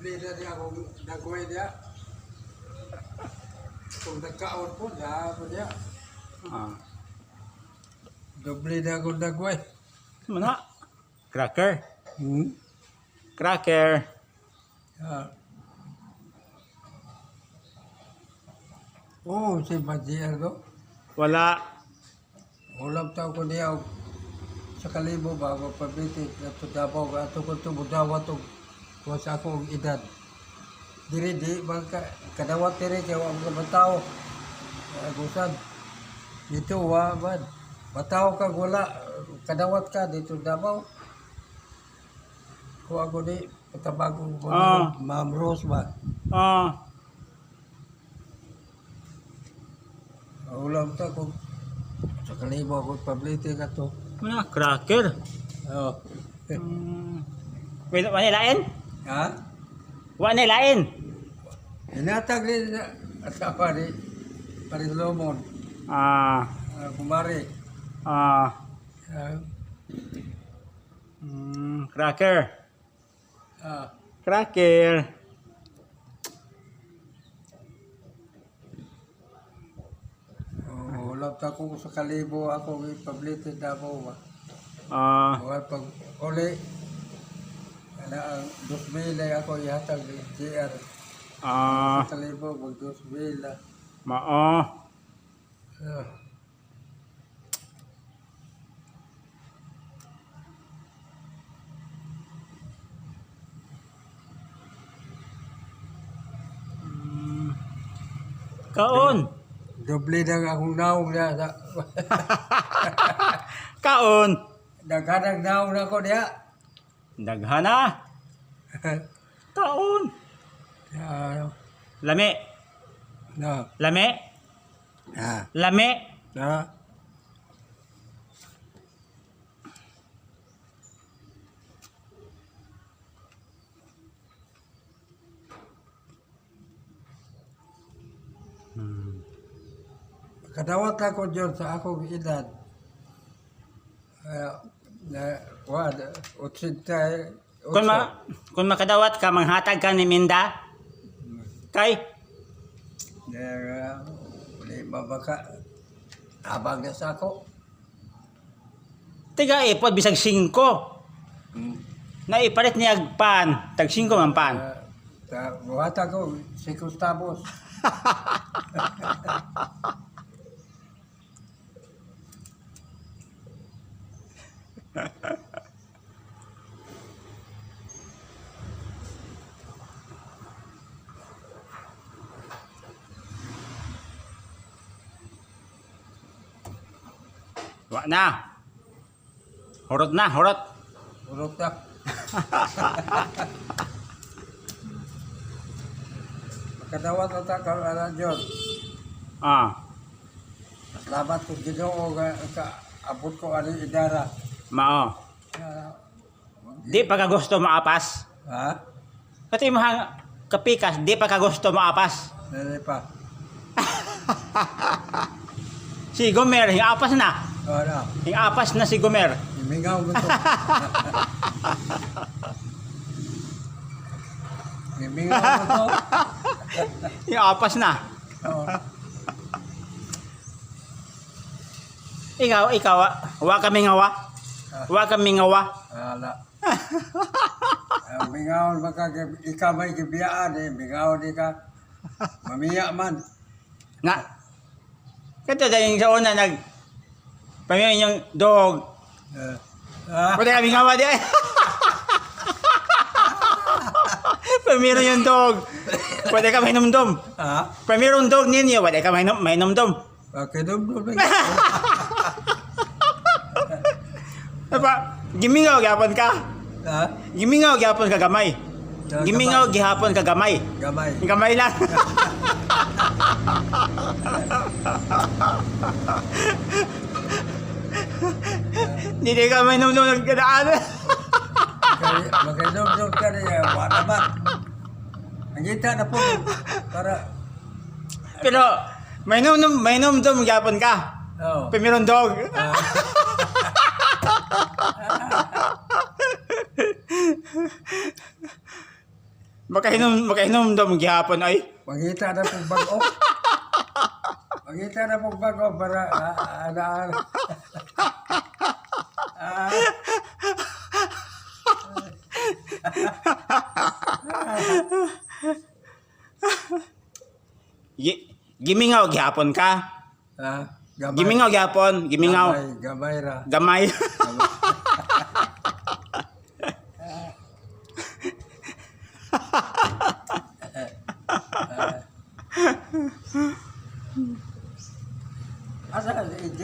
doble na niya kung nagway niya. Kung nagkaon po, po niya. Doble na kung nagway. Mana? Cracker. Cracker. Oo, si Bajier no? Wala. Ulam tao ko niya sa kalibo ba, magpabitit at tudabaw ka ito kung tumudawa ito kung sa akong edad. Diri di, kadawat tiri kaya ang mga tao. Agusan. Dito, man. Mataw ka wala, kadawat ka dito Davao. Kung ako di, patabagong Ma'am Rose ba? Ulam ta kung sa kalibo ako pabliti ka to. Mana? Cracker. Oo. Wait, wala lain? Ha? Wala lain. Inatag rin at apa ni Parilomon. Kumari. Cracker. Cracker. Ulam ta kung sa kalibo ako pabliti Davao ba? Pag uli, ang 2,000 ay ako ihatag ni JR. Sa kalibo, mag 2,000. Mao. Kaon. Doble na akong naong na. Kaon. Daghanang naong na ko niya. Daghana. Kaon. Lami. Na. Lami. Lami. Na. Kadawat ako dyan sa akong edad. Kung makadawat ka, manghatag ka ni Minda. Kay? Wala mabaka. Abang na sa ako. Tiga ipod, bisag 5. Naipalit niya pan. Tag 5 man pan. Buhata ko, si Gustavos. Wa na. Horot na, horot. Urok na. Makadawat na ta ka dyan. Salamat ko Ginoo ka abot ko ani idara. Mao. Di pa ka gusto maapas. Ha? Pati mo hang kapikas, di pa ka gusto maapas. Dili pa. Si Gomer, hingapas na. Ano? Hingapas na si Gomer. Imingaw mo to. Imingaw mo to. Hingapas na. Oo. Ikaw, wa kami ngawa. Wa kami ngawa. Ala. Mingaw baka ikaw may gibiyaan eh. Mingaw di ka. Mamiya man. Na. Kato dahil sa una pamilya yung dog. Pwede kami ngawa di ay. Pamilya yung dog. Pwede ka mainumdum. Ha? Pamilya yung dog ninyo, pwede ka mainumdum. Okay, dum-dum. Apa, gimingaw gyapon ka. Ha? Gimingaw gyapon ka gamay. Gimingaw gihapon ka gamay. Gamay. Gamay lang. Hindi ka may nung nagkadaan. Magkainom-dum ka niya. Wala naman. Nangita na po. Para. Pero may nung gyapon ka. Oo. Pamiron dog. Makainom daw mong gihapon ay. Pangita na pong bago. Pangita na pong bago para Gimingaw gihapon ka. gamay. Gimingaw gihapon, gimingaw. Gamay ra. Gamay. Asa ka, AJ?